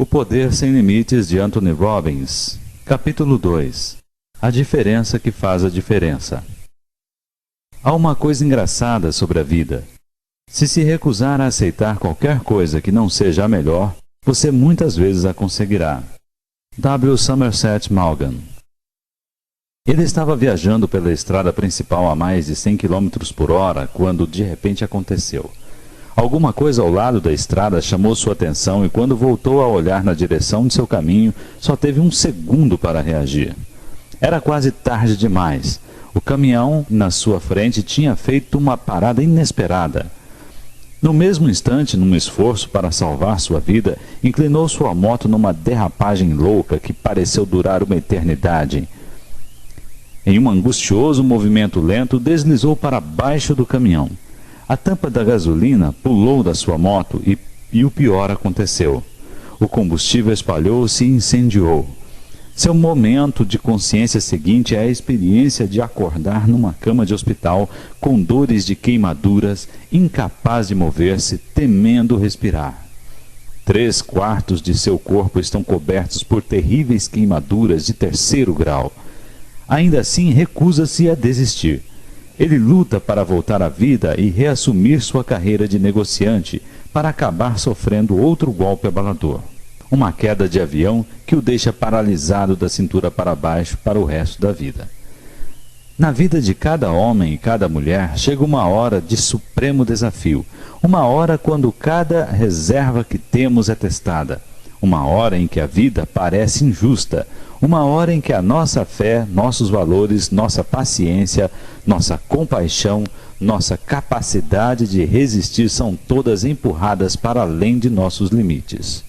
O Poder Sem Limites, de Anthony Robbins. Capítulo 2. A diferença que faz a diferença. Há uma coisa engraçada sobre a vida. Se recusar a aceitar qualquer coisa que não seja a melhor, você muitas vezes a conseguirá. W. Somerset Maugham. Ele estava viajando pela estrada principal a mais de 100 km por hora quando de repente aconteceu. Alguma coisa ao lado da estrada chamou sua atenção e quando voltou a olhar na direção de seu caminho, só teve um segundo para reagir. Era quase tarde demais. O caminhão na sua frente tinha feito uma parada inesperada. No mesmo instante, num esforço para salvar sua vida, inclinou sua moto numa derrapagem louca que pareceu durar uma eternidade. Em um angustioso movimento lento, deslizou para baixo do caminhão. A tampa da gasolina pulou da sua moto e o pior aconteceu. O combustível espalhou-se e incendiou. Seu momento de consciência seguinte é a experiência de acordar numa cama de hospital com dores de queimaduras, incapaz de mover-se, temendo respirar. 3/4 de seu corpo estão cobertos por terríveis queimaduras de 3º grau. Ainda assim, recusa-se a desistir. Ele luta para voltar à vida e reassumir sua carreira de negociante, para acabar sofrendo outro golpe abalador. Uma queda de avião que o deixa paralisado da cintura para baixo para o resto da vida. Na vida de cada homem e cada mulher chega uma hora de supremo desafio, uma hora quando cada reserva que temos é testada, uma hora em que a vida parece injusta, uma hora em que a nossa fé, nossos valores, nossa paciência, nossa compaixão, nossa capacidade de resistir são todas empurradas para além de nossos limites.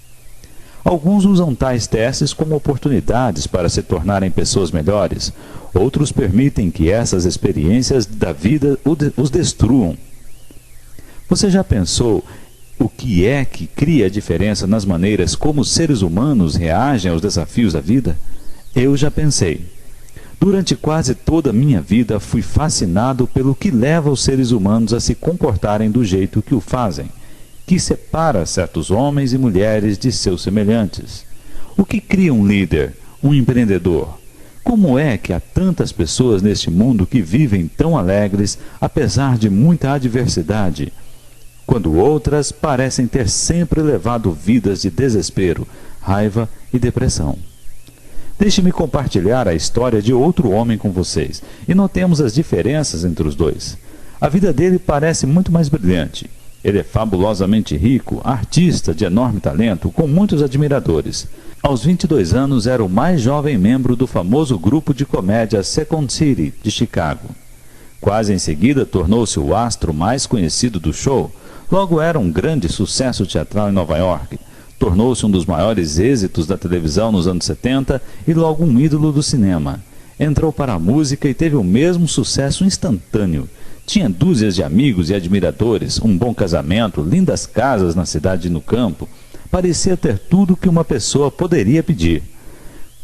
Alguns usam tais testes como oportunidades para se tornarem pessoas melhores. Outros permitem que essas experiências da vida os destruam. Você já pensou o que é que cria a diferença nas maneiras como os seres humanos reagem aos desafios da vida? Eu já pensei. Durante quase toda a minha vida fui fascinado pelo que leva os seres humanos a se comportarem do jeito que o fazem, que separa certos homens e mulheres de seus semelhantes. O que cria um líder, um empreendedor? Como é que há tantas pessoas neste mundo que vivem tão alegres, apesar de muita adversidade, quando outras parecem ter sempre levado vidas de desespero, raiva e depressão? Deixe-me compartilhar a história de outro homem com vocês, e notemos as diferenças entre os dois. A vida dele parece muito mais brilhante. Ele é fabulosamente rico, artista de enorme talento, com muitos admiradores. Aos 22 anos, era o mais jovem membro do famoso grupo de comédia Second City, de Chicago. Quase em seguida, tornou-se o astro mais conhecido do show. Logo era um grande sucesso teatral em Nova York. Tornou-se um dos maiores êxitos da televisão nos anos 70 e logo um ídolo do cinema. Entrou para a música e teve o mesmo sucesso instantâneo. Tinha dúzias de amigos e admiradores, um bom casamento, lindas casas na cidade e no campo. Parecia ter tudo que uma pessoa poderia pedir.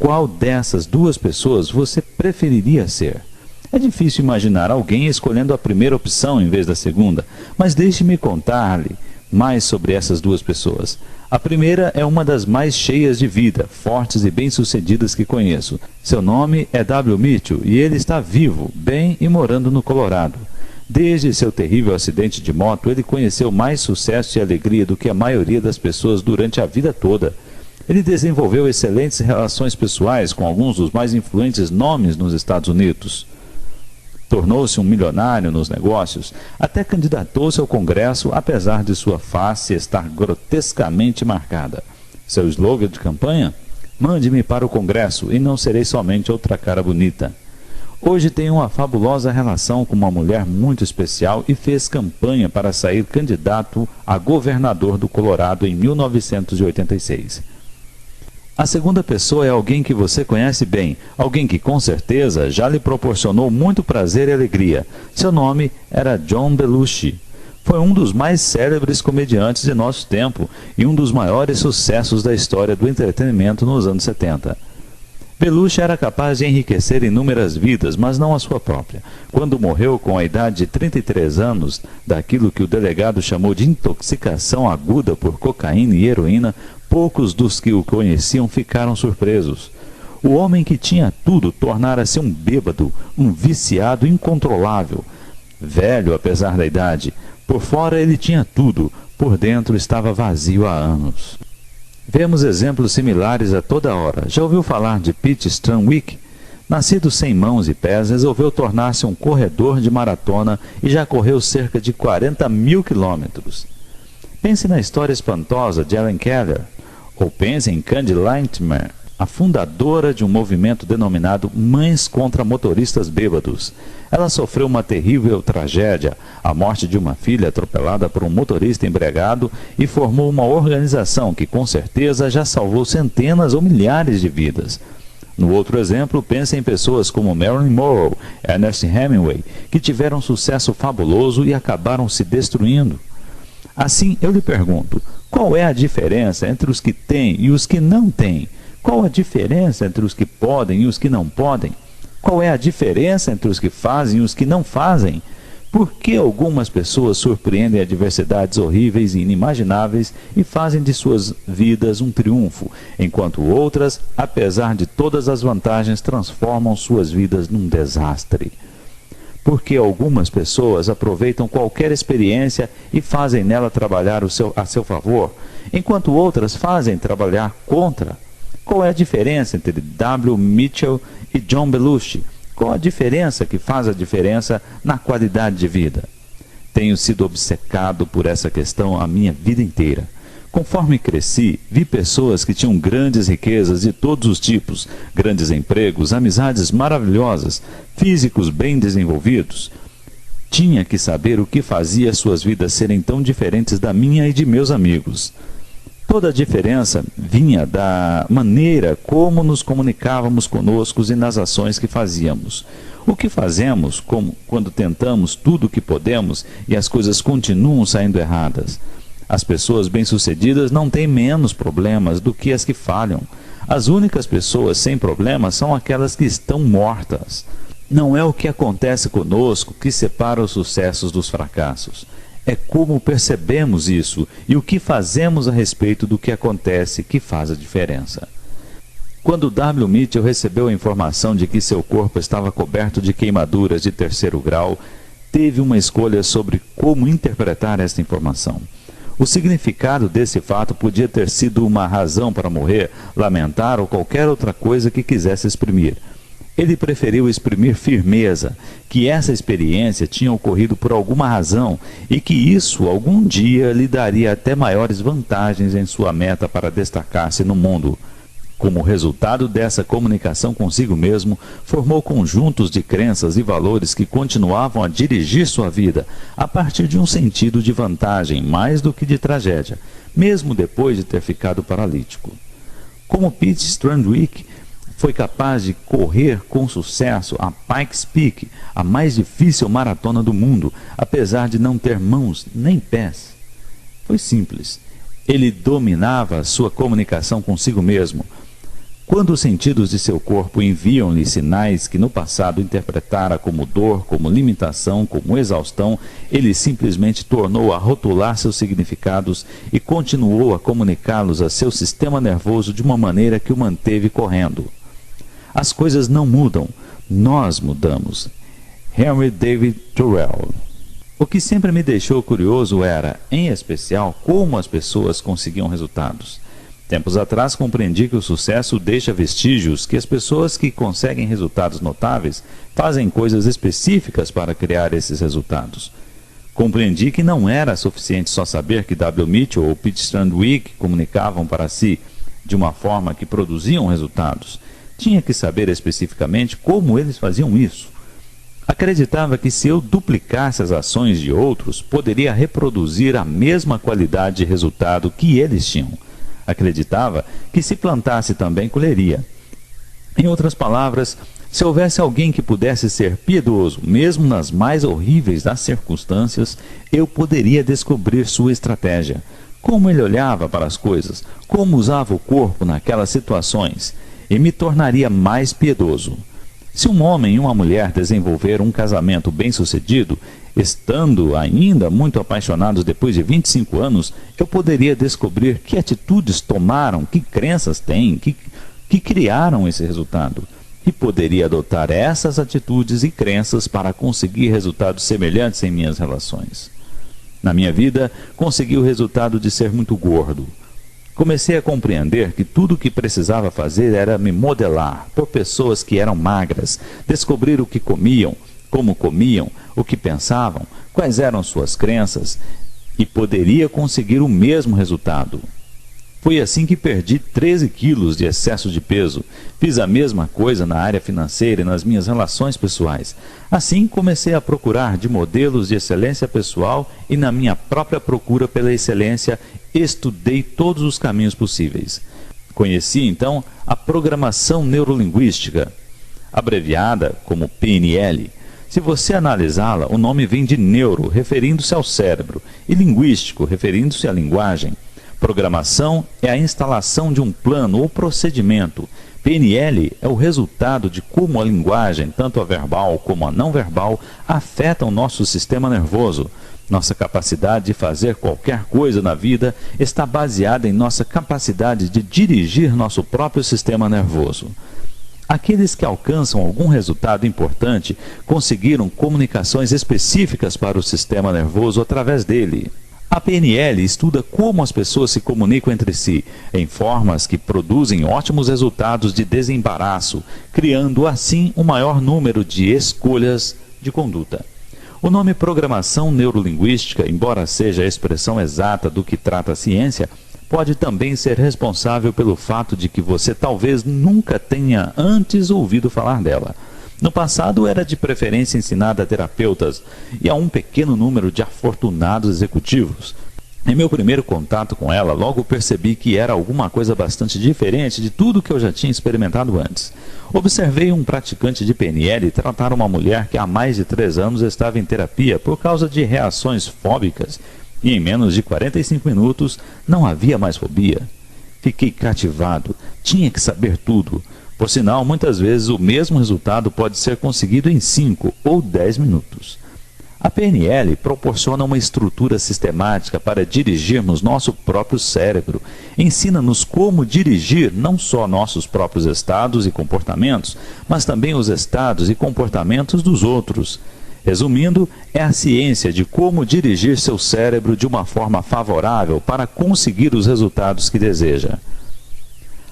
Qual dessas duas pessoas você preferiria ser? É difícil imaginar alguém escolhendo a primeira opção em vez da segunda, mas deixe-me contar-lhe mais sobre essas duas pessoas. A primeira é uma das mais cheias de vida, fortes e bem-sucedidas que conheço. Seu nome é W. Mitchell e ele está vivo, bem e morando no Colorado. Desde seu terrível acidente de moto, ele conheceu mais sucesso e alegria do que a maioria das pessoas durante a vida toda. Ele desenvolveu excelentes relações pessoais com alguns dos mais influentes nomes nos Estados Unidos. Tornou-se um milionário nos negócios, até candidatou-se ao Congresso, apesar de sua face estar grotescamente marcada. Seu slogan de campanha? Mande-me para o Congresso e não serei somente outra cara bonita. Hoje tem uma fabulosa relação com uma mulher muito especial e fez campanha para sair candidato a governador do Colorado em 1986. A segunda pessoa é alguém que você conhece bem, alguém que com certeza já lhe proporcionou muito prazer e alegria. Seu nome era John Belushi. Foi um dos mais célebres comediantes de nosso tempo e um dos maiores sucessos da história do entretenimento nos anos 70. Belushi era capaz de enriquecer inúmeras vidas, mas não a sua própria. Quando morreu com a idade de 33 anos, daquilo que o delegado chamou de intoxicação aguda por cocaína e heroína, poucos dos que o conheciam ficaram surpresos. O homem que tinha tudo tornara-se um bêbado, um viciado incontrolável. Velho, apesar da idade, por fora ele tinha tudo, por dentro estava vazio há anos. Vemos exemplos similares a toda hora. Já ouviu falar de Pete Stranwick? Nascido sem mãos e pés, resolveu tornar-se um corredor de maratona e já correu cerca de 40 mil quilômetros. Pense na história espantosa de Ellen Keller, ou pense em Candy Lightmer, a fundadora de um movimento denominado Mães contra Motoristas Bêbados. Ela sofreu uma terrível tragédia, a morte de uma filha atropelada por um motorista embriagado, e formou uma organização que com certeza já salvou centenas ou milhares de vidas. No outro exemplo, pense em pessoas como Marilyn Monroe, Ernest Hemingway, que tiveram sucesso fabuloso e acabaram se destruindo. Assim, eu lhe pergunto, qual é a diferença entre os que têm e os que não têm? Qual a diferença entre os que podem e os que não podem? Qual é a diferença entre os que fazem e os que não fazem? Por que algumas pessoas surpreendem adversidades horríveis e inimagináveis e fazem de suas vidas um triunfo, enquanto outras, apesar de todas as vantagens, transformam suas vidas num desastre? Por que algumas pessoas aproveitam qualquer experiência e fazem nela trabalhar a seu favor, enquanto outras fazem trabalhar contra? Qual é a diferença entre W. Mitchell e John Belushi? Qual a diferença que faz a diferença na qualidade de vida? Tenho sido obcecado por essa questão a minha vida inteira. Conforme cresci, vi pessoas que tinham grandes riquezas de todos os tipos, grandes empregos, amizades maravilhosas, físicos bem desenvolvidos. Tinha que saber o que fazia suas vidas serem tão diferentes da minha e de meus amigos. Toda a diferença vinha da maneira como nos comunicávamos conosco e nas ações que fazíamos. O que fazemos quando tentamos tudo o que podemos e as coisas continuam saindo erradas? As pessoas bem-sucedidas não têm menos problemas do que as que falham. As únicas pessoas sem problemas são aquelas que estão mortas. Não é o que acontece conosco que separa os sucessos dos fracassos. É como percebemos isso e o que fazemos a respeito do que acontece que faz a diferença. Quando W. Mitchell recebeu a informação de que seu corpo estava coberto de queimaduras de 3º grau, teve uma escolha sobre como interpretar esta informação. O significado desse fato podia ter sido uma razão para morrer, lamentar ou qualquer outra coisa que quisesse exprimir. Ele preferiu exprimir firmeza, que essa experiência tinha ocorrido por alguma razão e que isso algum dia lhe daria até maiores vantagens em sua meta para destacar-se no mundo. Como resultado dessa comunicação consigo mesmo, formou conjuntos de crenças e valores que continuavam a dirigir sua vida a partir de um sentido de vantagem mais do que de tragédia, mesmo depois de ter ficado paralítico. Como Pete Stranwick foi capaz de correr com sucesso a Pikes Peak, a mais difícil maratona do mundo, apesar de não ter mãos nem pés? Foi simples. Ele dominava sua comunicação consigo mesmo. Quando os sentidos de seu corpo enviam-lhe sinais que no passado interpretara como dor, como limitação, como exaustão, ele simplesmente tornou a rotular seus significados e continuou a comunicá-los a seu sistema nervoso de uma maneira que o manteve correndo. As coisas não mudam, nós mudamos. Henry David Thoreau. O que sempre me deixou curioso era, em especial, como as pessoas conseguiam resultados. Tempos atrás compreendi que o sucesso deixa vestígios, que as pessoas que conseguem resultados notáveis fazem coisas específicas para criar esses resultados. Compreendi que não era suficiente só saber que W. Mitchell ou Pete Stranwick comunicavam para si de uma forma que produziam resultados. Tinha que saber especificamente como eles faziam isso. Acreditava que se eu duplicasse as ações de outros, poderia reproduzir a mesma qualidade de resultado que eles tinham. Acreditava que se plantasse também colheria. Em outras palavras, se houvesse alguém que pudesse ser piedoso, mesmo nas mais horríveis das circunstâncias, eu poderia descobrir sua estratégia. Como ele olhava para as coisas, como usava o corpo naquelas situações. e me tornaria mais piedoso. Se um homem e uma mulher desenvolveram um casamento bem-sucedido, estando ainda muito apaixonados depois de 25 anos, eu poderia descobrir que atitudes tomaram, que crenças têm, que criaram esse resultado. E poderia adotar essas atitudes e crenças para conseguir resultados semelhantes em minhas relações. Na minha vida, consegui o resultado de ser muito gordo. Comecei a compreender que tudo o que precisava fazer era me modelar por pessoas que eram magras, descobrir o que comiam, como comiam, o que pensavam, quais eram suas crenças, e poderia conseguir o mesmo resultado. Foi assim que perdi 13 quilos de excesso de peso. Fiz a mesma coisa na área financeira e nas minhas relações pessoais. Assim, comecei a procurar de modelos de excelência pessoal e na minha própria procura pela excelência, estudei todos os caminhos possíveis. Conheci, então, a programação neurolinguística, abreviada como PNL. Se você analisá-la, o nome vem de neuro, referindo-se ao cérebro, e linguístico, referindo-se à linguagem. Programação é a instalação de um plano ou procedimento. PNL é o resultado de como a linguagem, tanto a verbal como a não verbal, afeta o nosso sistema nervoso. Nossa capacidade de fazer qualquer coisa na vida está baseada em nossa capacidade de dirigir nosso próprio sistema nervoso. Aqueles que alcançam algum resultado importante conseguiram comunicações específicas para o sistema nervoso através dele. A PNL estuda como as pessoas se comunicam entre si, em formas que produzem ótimos resultados de desembaraço, criando assim um maior número de escolhas de conduta. O nome programação neurolinguística, embora seja a expressão exata do que trata a ciência, pode também ser responsável pelo fato de que você talvez nunca tenha antes ouvido falar dela. No passado era de preferência ensinada a terapeutas e a um pequeno número de afortunados executivos. Em meu primeiro contato com ela, logo percebi que era alguma coisa bastante diferente de tudo que eu já tinha experimentado antes. Observei um praticante de PNL tratar uma mulher que há mais de 3 anos estava em terapia por causa de reações fóbicas e em menos de 45 minutos não havia mais fobia. Fiquei cativado, tinha que saber tudo. Por sinal, muitas vezes o mesmo resultado pode ser conseguido em 5 ou 10 minutos. A PNL proporciona uma estrutura sistemática para dirigirmos nosso próprio cérebro. Ensina-nos como dirigir não só nossos próprios estados e comportamentos, mas também os estados e comportamentos dos outros. Resumindo, é a ciência de como dirigir seu cérebro de uma forma favorável para conseguir os resultados que deseja.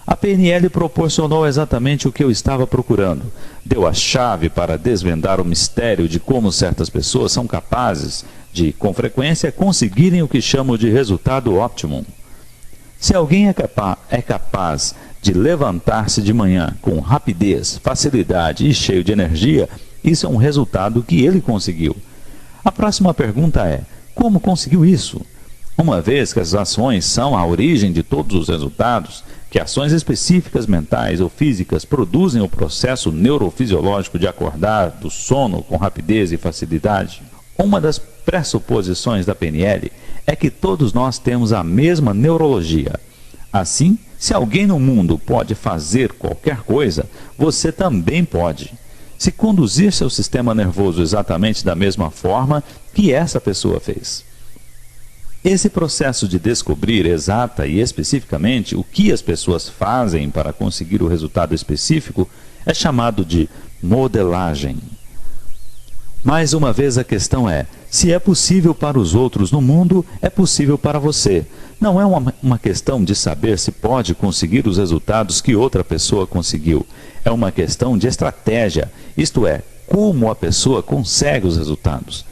A PNL proporcionou exatamente o que eu estava procurando. Deu a chave para desvendar o mistério de como certas pessoas são capazes de, com frequência, conseguirem o que chamo de resultado óptimo. Se alguém é capaz de levantar-se de manhã com rapidez, facilidade e cheio de energia, isso é um resultado que ele conseguiu. A próxima pergunta é: como conseguiu isso? Uma vez que as ações são a origem de todos os resultados, que ações específicas mentais ou físicas produzem o processo neurofisiológico de acordar do sono com rapidez e facilidade, uma das pressuposições da PNL é que todos nós temos a mesma neurologia. Assim, se alguém no mundo pode fazer qualquer coisa, você também pode. Se conduzir seu sistema nervoso exatamente da mesma forma que essa pessoa fez. Esse processo de descobrir exata e especificamente o que as pessoas fazem para conseguir o resultado específico é chamado de modelagem. Mais uma vez a questão é: se é possível para os outros no mundo, é possível para você. Não é uma questão de saber se pode conseguir os resultados que outra pessoa conseguiu. É uma questão de estratégia, isto é, como a pessoa consegue os resultados.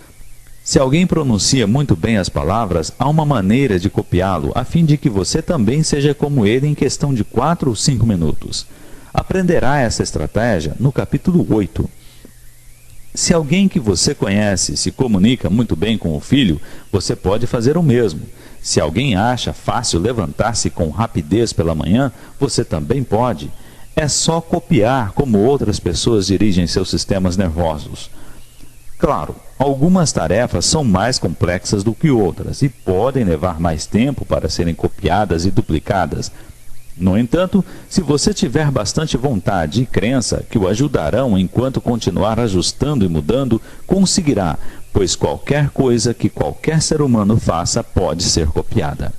Se alguém pronuncia muito bem as palavras, há uma maneira de copiá-lo, a fim de que você também seja como ele em questão de 4 ou 5 minutos. Aprenderá essa estratégia no capítulo 8. Se alguém que você conhece se comunica muito bem com o filho, você pode fazer o mesmo. Se alguém acha fácil levantar-se com rapidez pela manhã, você também pode. É só copiar como outras pessoas dirigem seus sistemas nervosos. Claro, algumas tarefas são mais complexas do que outras e podem levar mais tempo para serem copiadas e duplicadas. No entanto, se você tiver bastante vontade e crença que o ajudarão enquanto continuar ajustando e mudando, conseguirá, pois qualquer coisa que qualquer ser humano faça pode ser copiada.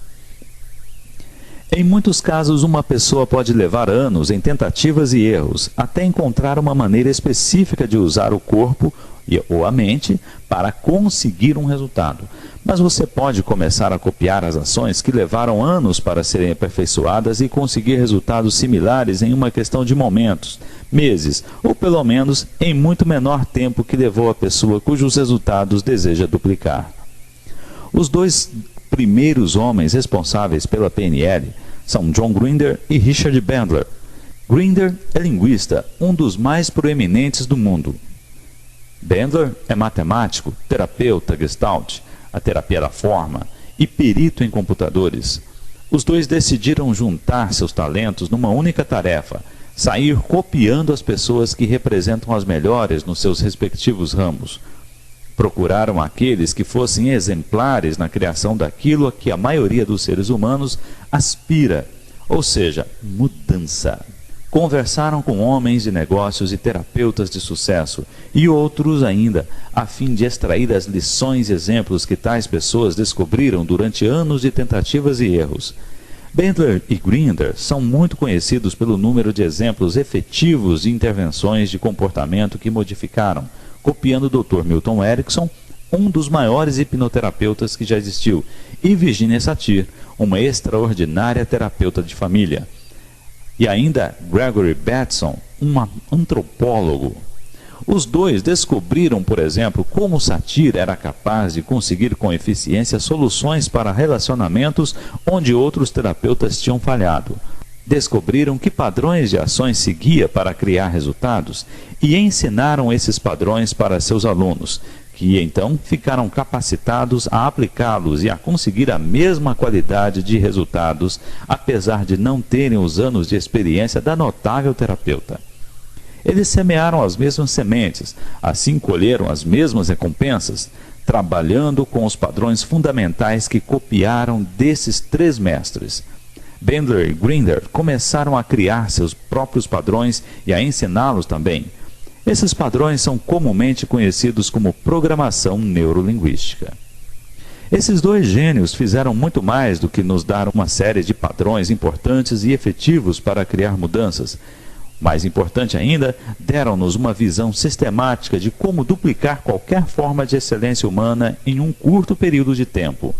Em muitos casos, uma pessoa pode levar anos em tentativas e erros, até encontrar uma maneira específica de usar o corpo ou a mente para conseguir um resultado. Mas você pode começar a copiar as ações que levaram anos para serem aperfeiçoadas e conseguir resultados similares em uma questão de momentos, meses, ou pelo menos em muito menor tempo que levou a pessoa cujos resultados deseja duplicar. Os dois primeiros homens responsáveis pela PNL são John Grinder e Richard Bandler. Grinder é linguista, um dos mais proeminentes do mundo. Bandler é matemático, terapeuta Gestalt, a terapia da forma, e perito em computadores. Os dois decidiram juntar seus talentos numa única tarefa: sair copiando as pessoas que representam as melhores nos seus respectivos ramos. Procuraram aqueles que fossem exemplares na criação daquilo a que a maioria dos seres humanos aspira, ou seja, mudança. Conversaram com homens de negócios e terapeutas de sucesso, e outros ainda, a fim de extrair as lições e exemplos que tais pessoas descobriram durante anos de tentativas e erros. Bandler e Grinder são muito conhecidos pelo número de exemplos efetivos de intervenções de comportamento que modificaram, copiando o Dr. Milton Erickson, um dos maiores hipnoterapeutas que já existiu, e Virginia Satir, uma extraordinária terapeuta de família. E ainda Gregory Bateson, um antropólogo. Os dois descobriram, por exemplo, como Satir era capaz de conseguir com eficiência soluções para relacionamentos onde outros terapeutas tinham falhado. Descobriram que padrões de ações seguia para criar resultados e ensinaram esses padrões para seus alunos, que então ficaram capacitados a aplicá-los e a conseguir a mesma qualidade de resultados, apesar de não terem os anos de experiência da notável terapeuta. Eles semearam as mesmas sementes, assim colheram as mesmas recompensas, trabalhando com os padrões fundamentais que copiaram desses três mestres. Bandler e Grinder começaram a criar seus próprios padrões e a ensiná-los também. Esses padrões são comumente conhecidos como programação neurolinguística. Esses dois gênios fizeram muito mais do que nos dar uma série de padrões importantes e efetivos para criar mudanças. Mais importante ainda, deram-nos uma visão sistemática de como duplicar qualquer forma de excelência humana em um curto período de tempo.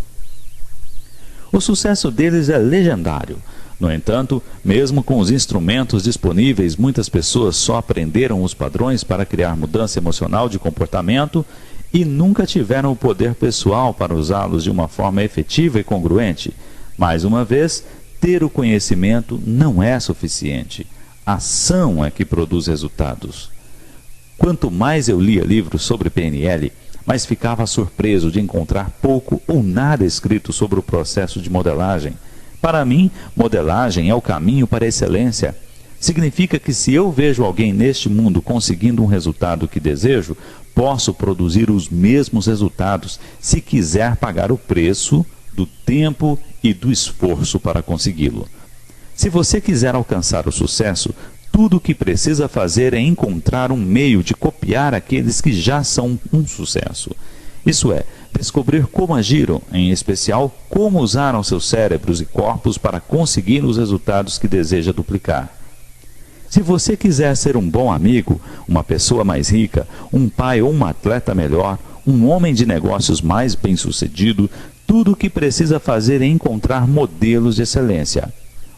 O sucesso deles é legendário. No entanto, mesmo com os instrumentos disponíveis, muitas pessoas só aprenderam os padrões para criar mudança emocional de comportamento e nunca tiveram o poder pessoal para usá-los de uma forma efetiva e congruente. Mais uma vez, ter o conhecimento não é suficiente. A ação é que produz resultados. Quanto mais eu lia livros sobre PNL, mais ficava surpreso de encontrar pouco ou nada escrito sobre o processo de modelagem. Para mim, modelagem é o caminho para a excelência. Significa que se eu vejo alguém neste mundo conseguindo um resultado que desejo, posso produzir os mesmos resultados se quiser pagar o preço do tempo e do esforço para consegui-lo. Se você quiser alcançar o sucesso, tudo o que precisa fazer é encontrar um meio de copiar aqueles que já são um sucesso. Isso é, descobrir como agiram, em especial, como usaram seus cérebros e corpos para conseguir os resultados que deseja duplicar. Se você quiser ser um bom amigo, uma pessoa mais rica, um pai ou um atleta melhor, um homem de negócios mais bem-sucedido, tudo o que precisa fazer é encontrar modelos de excelência.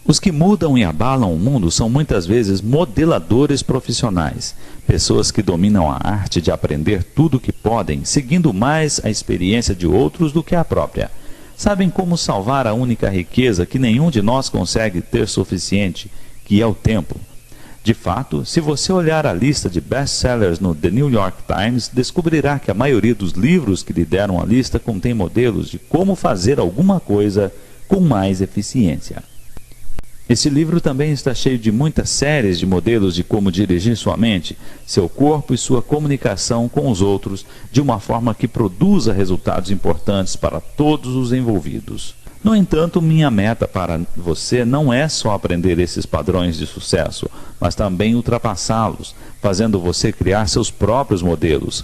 Os que mudam e abalam o mundo são muitas vezes modeladores profissionais, pessoas que dominam a arte de aprender tudo o que podem, seguindo mais a experiência de outros do que a própria. Sabem como salvar a única riqueza que nenhum de nós consegue ter suficiente, que é o tempo. De fato, se você olhar a lista de best-sellers no The New York Times, descobrirá que a maioria dos livros que lhe deram a lista contém modelos de como fazer alguma coisa com mais eficiência. Esse livro também está cheio de muitas séries de modelos de como dirigir sua mente, seu corpo e sua comunicação com os outros de uma forma que produza resultados importantes para todos os envolvidos. No entanto, minha meta para você não é só aprender esses padrões de sucesso, mas também ultrapassá-los, fazendo você criar seus próprios modelos.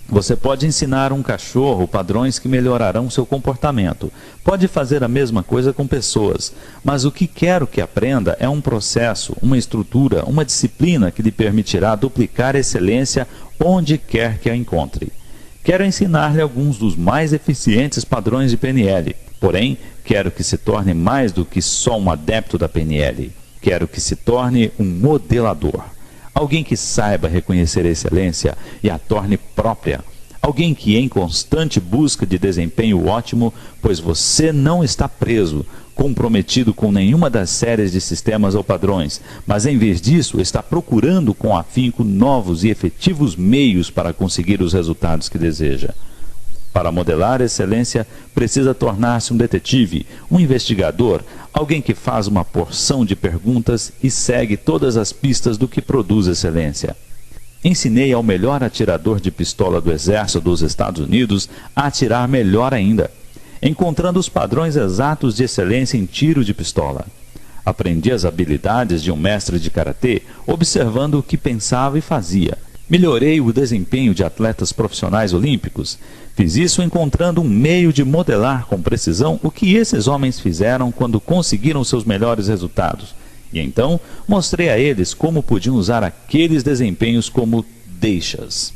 Você pode ensinar um cachorro padrões que melhorarão seu comportamento. Pode fazer a mesma coisa com pessoas, mas o que quero que aprenda é um processo, uma estrutura, uma disciplina que lhe permitirá duplicar a excelência onde quer que a encontre. Quero ensinar-lhe alguns dos mais eficientes padrões de PNL, porém, quero que se torne mais do que só um adepto da PNL. Quero que se torne um modelador. Alguém que saiba reconhecer a excelência e a torne própria. Alguém que em constante busca de desempenho ótimo, pois você não está preso, comprometido com nenhuma das séries de sistemas ou padrões, mas em vez disso está procurando com afinco novos e efetivos meios para conseguir os resultados que deseja. Para modelar excelência, precisa tornar-se um detetive, um investigador, alguém que faz uma porção de perguntas e segue todas as pistas do que produz excelência. Ensinei ao melhor atirador de pistola do Exército dos Estados Unidos a atirar melhor ainda, encontrando os padrões exatos de excelência em tiro de pistola. Aprendi as habilidades de um mestre de karatê, observando o que pensava e fazia. Melhorei o desempenho de atletas profissionais olímpicos. Fiz isso encontrando um meio de modelar com precisão o que esses homens fizeram quando conseguiram seus melhores resultados. E então mostrei a eles como podiam usar aqueles desempenhos como deixas.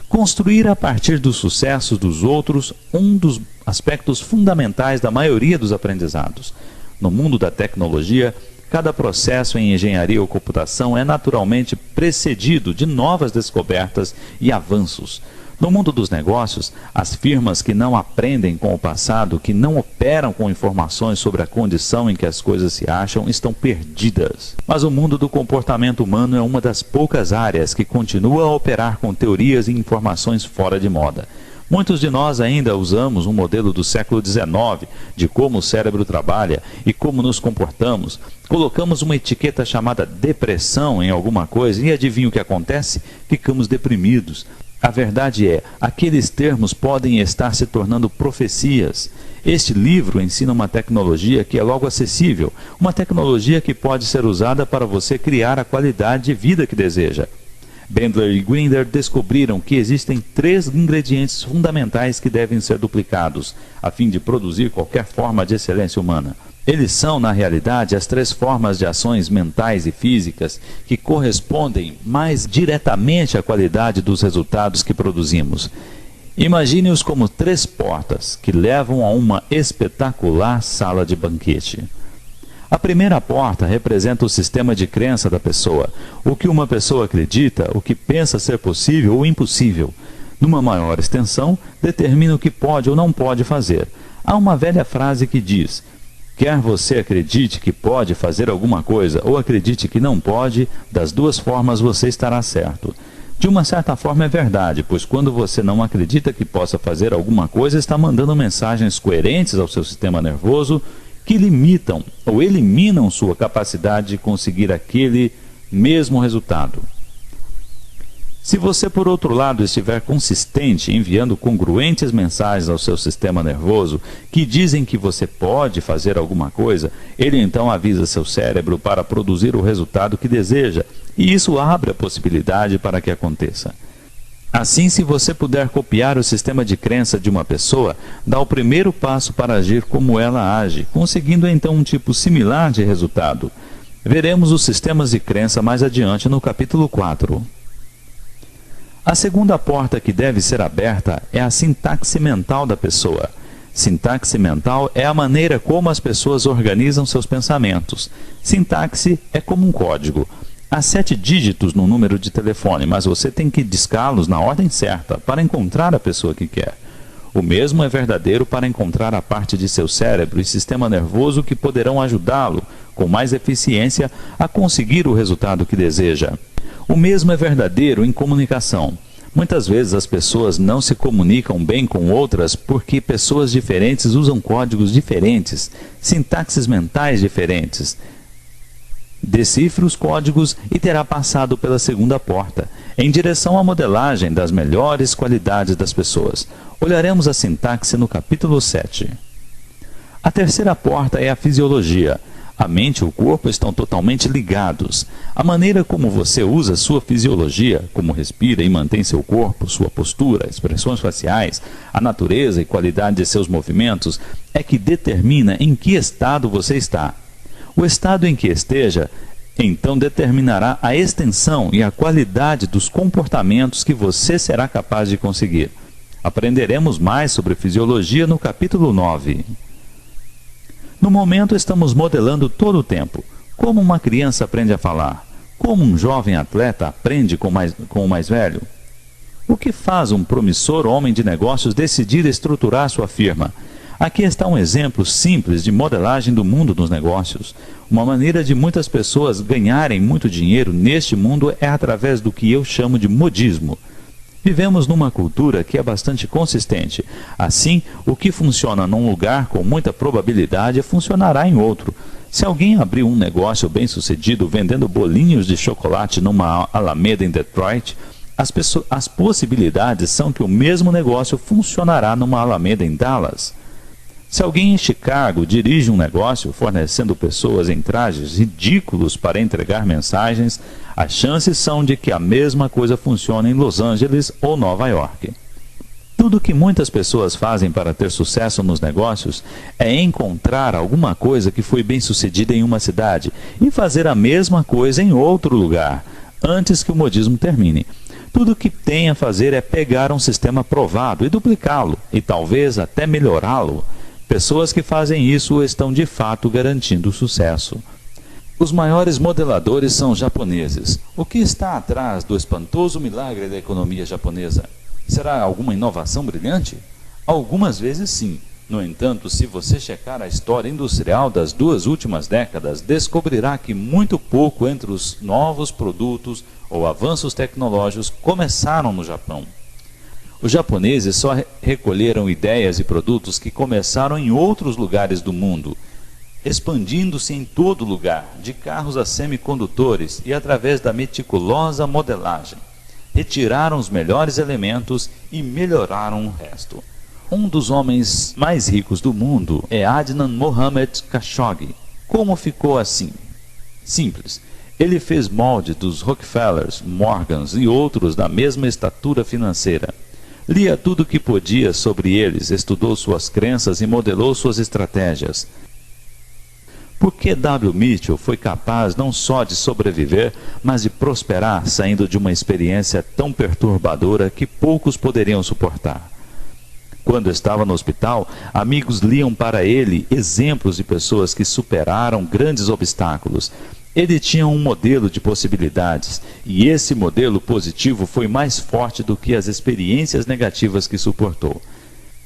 Construir a partir dos sucessos dos outros um dos aspectos fundamentais da maioria dos aprendizados. No mundo da tecnologia, cada processo em engenharia ou computação é naturalmente precedido de novas descobertas e avanços. No mundo dos negócios, as firmas que não aprendem com o passado, que não operam com informações sobre a condição em que as coisas se acham, estão perdidas. Mas o mundo do comportamento humano é uma das poucas áreas que continua a operar com teorias e informações fora de moda. Muitos de nós ainda usamos um modelo do século XIX de como o cérebro trabalha e como nos comportamos. Colocamos uma etiqueta chamada depressão em alguma coisa e adivinha o que acontece? Ficamos deprimidos. A verdade é, aqueles termos podem estar se tornando profecias. Este livro ensina uma tecnologia que é logo acessível, uma tecnologia que pode ser usada para você criar a qualidade de vida que deseja. Bandler e Grinder descobriram que existem 3 ingredientes fundamentais que devem ser duplicados, a fim de produzir qualquer forma de excelência humana. Eles são, na realidade, as 3 formas de ações mentais e físicas que correspondem mais diretamente à qualidade dos resultados que produzimos. Imagine-os como 3 portas que levam a uma espetacular sala de banquete. A primeira porta representa o sistema de crença da pessoa, o que uma pessoa acredita, o que pensa ser possível ou impossível. Numa maior extensão, determina o que pode ou não pode fazer. Há uma velha frase que diz: quer você acredite que pode fazer alguma coisa ou acredite que não pode, das 2 formas você estará certo. De uma certa forma é verdade, pois quando você não acredita que possa fazer alguma coisa, está mandando mensagens coerentes ao seu sistema nervoso que limitam ou eliminam sua capacidade de conseguir aquele mesmo resultado. Se você, por outro lado, estiver consistente enviando congruentes mensagens ao seu sistema nervoso que dizem que você pode fazer alguma coisa, ele então avisa seu cérebro para produzir o resultado que deseja, e isso abre a possibilidade para que aconteça. Assim, se você puder copiar o sistema de crença de uma pessoa, dá o primeiro passo para agir como ela age, conseguindo então um tipo similar de resultado. Veremos os sistemas de crença mais adiante no capítulo 4. A segunda porta que deve ser aberta é a sintaxe mental da pessoa. Sintaxe mental é a maneira como as pessoas organizam seus pensamentos. Sintaxe é como um código. Há 7 dígitos no número de telefone, mas você tem que discá-los na ordem certa para encontrar a pessoa que quer. O mesmo é verdadeiro para encontrar a parte de seu cérebro e sistema nervoso que poderão ajudá-lo, com mais eficiência, a conseguir o resultado que deseja. O mesmo é verdadeiro em comunicação. Muitas vezes as pessoas não se comunicam bem com outras porque pessoas diferentes usam códigos diferentes, sintaxes mentais diferentes. Decifre os códigos e terá passado pela segunda porta, em direção à modelagem das melhores qualidades das pessoas. Olharemos a sintaxe no capítulo 7. A terceira porta é a fisiologia. A mente e o corpo estão totalmente ligados. A maneira como você usa sua fisiologia, como respira e mantém seu corpo, sua postura, expressões faciais, a natureza e qualidade de seus movimentos, é que determina em que estado você está. O estado em que esteja, então determinará a extensão e a qualidade dos comportamentos que você será capaz de conseguir. Aprenderemos mais sobre fisiologia no capítulo 9. No momento, estamos modelando todo o tempo. Como uma criança aprende a falar? Como um jovem atleta aprende com o mais velho? O que faz um promissor homem de negócios decidir estruturar sua firma? Aqui está um exemplo simples de modelagem do mundo dos negócios. Uma maneira de muitas pessoas ganharem muito dinheiro neste mundo é através do que eu chamo de modismo. Vivemos numa cultura que é bastante consistente. Assim, o que funciona num lugar com muita probabilidade funcionará em outro. Se alguém abrir um negócio bem-sucedido vendendo bolinhos de chocolate numa Alameda em Detroit, as possibilidades são que o mesmo negócio funcionará numa Alameda em Dallas. Se alguém em Chicago dirige um negócio fornecendo pessoas em trajes ridículos para entregar mensagens, as chances são de que a mesma coisa funcione em Los Angeles ou Nova York. Tudo que muitas pessoas fazem para ter sucesso nos negócios é encontrar alguma coisa que foi bem sucedida em uma cidade e fazer a mesma coisa em outro lugar, antes que o modismo termine. Tudo o que tem a fazer é pegar um sistema provado e duplicá-lo, e talvez até melhorá-lo. Pessoas que fazem isso estão de fato garantindo sucesso. Os maiores modeladores são japoneses. O que está atrás do espantoso milagre da economia japonesa? Será alguma inovação brilhante? Algumas vezes sim. No entanto, se você checar a história industrial das 2 últimas décadas, descobrirá que muito pouco entre os novos produtos ou avanços tecnológicos começaram no Japão. Os japoneses só recolheram ideias e produtos que começaram em outros lugares do mundo, expandindo-se em todo lugar, de carros a semicondutores e através da meticulosa modelagem. Retiraram os melhores elementos e melhoraram o resto. Um dos homens mais ricos do mundo é Adnan Mohamed Khashoggi. Como ficou assim? Simples. Ele fez molde dos Rockefellers, Morgans e outros da mesma estatura financeira. Lia tudo o que podia sobre eles, estudou suas crenças e modelou suas estratégias. Por que W. Mitchell foi capaz não só de sobreviver, mas de prosperar saindo de uma experiência tão perturbadora que poucos poderiam suportar? Quando estava no hospital, amigos liam para ele exemplos de pessoas que superaram grandes obstáculos. Ele tinha um modelo de possibilidades, e esse modelo positivo foi mais forte do que as experiências negativas que suportou.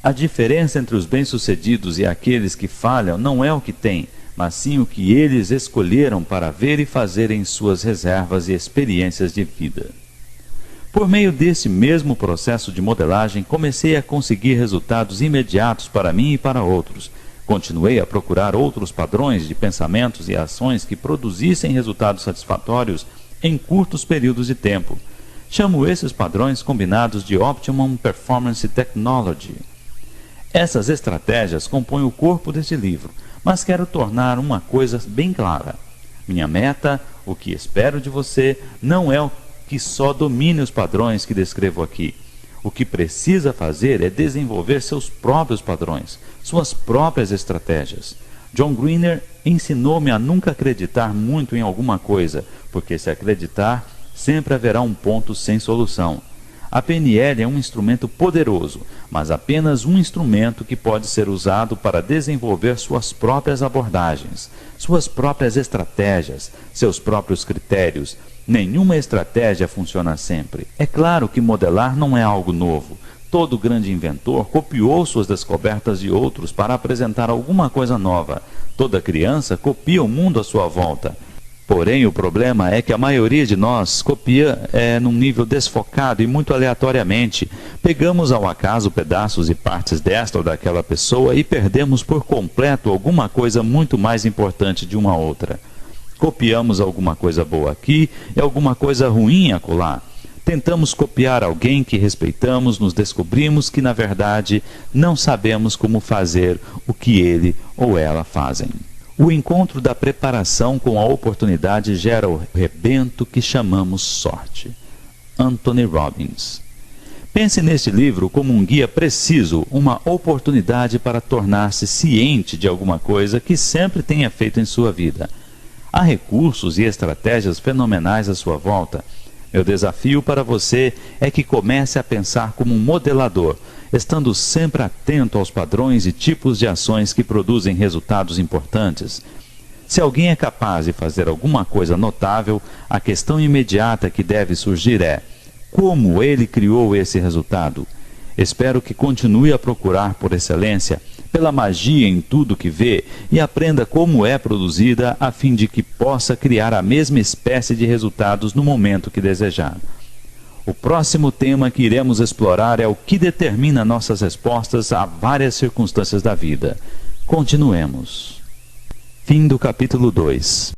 A diferença entre os bem-sucedidos e aqueles que falham não é o que têm, mas sim o que eles escolheram para ver e fazer em suas reservas e experiências de vida. Por meio desse mesmo processo de modelagem, comecei a conseguir resultados imediatos para mim e para outros. Continuei a procurar outros padrões de pensamentos e ações que produzissem resultados satisfatórios em curtos períodos de tempo. Chamo esses padrões combinados de Optimum Performance Technology. Essas estratégias compõem o corpo deste livro, mas quero tornar uma coisa bem clara. Minha meta, o que espero de você, não é o que só domine os padrões que descrevo aqui. O que precisa fazer é desenvolver seus próprios padrões, suas próprias estratégias. John Greener ensinou-me a nunca acreditar muito em alguma coisa, porque se acreditar, sempre haverá um ponto sem solução. A PNL é um instrumento poderoso, mas apenas um instrumento que pode ser usado para desenvolver suas próprias abordagens, suas próprias estratégias, seus próprios critérios. Nenhuma estratégia funciona sempre. É claro que modelar não é algo novo. Todo grande inventor copiou suas descobertas de outros para apresentar alguma coisa nova. Toda criança copia o mundo à sua volta. Porém, o problema é que a maioria de nós copia num nível desfocado e muito aleatoriamente. Pegamos ao acaso pedaços e partes desta ou daquela pessoa e perdemos por completo alguma coisa muito mais importante de uma outra. Copiamos alguma coisa boa aqui e alguma coisa ruim acolá. Tentamos copiar alguém que respeitamos, nos descobrimos que, na verdade, não sabemos como fazer o que ele ou ela fazem. O encontro da preparação com a oportunidade gera o rebento que chamamos sorte. Anthony Robbins. Pense neste livro como um guia preciso, uma oportunidade para tornar-se ciente de alguma coisa que sempre tenha feito em sua vida. Há recursos e estratégias fenomenais à sua volta. Meu desafio para você é que comece a pensar como um modelador, estando sempre atento aos padrões e tipos de ações que produzem resultados importantes. Se alguém é capaz de fazer alguma coisa notável, a questão imediata que deve surgir é: como ele criou esse resultado? Espero que continue a procurar por excelência, pela magia em tudo que vê, e aprenda como é produzida a fim de que possa criar a mesma espécie de resultados no momento que desejar. O próximo tema que iremos explorar é o que determina nossas respostas a várias circunstâncias da vida. Continuemos. Fim do capítulo 2.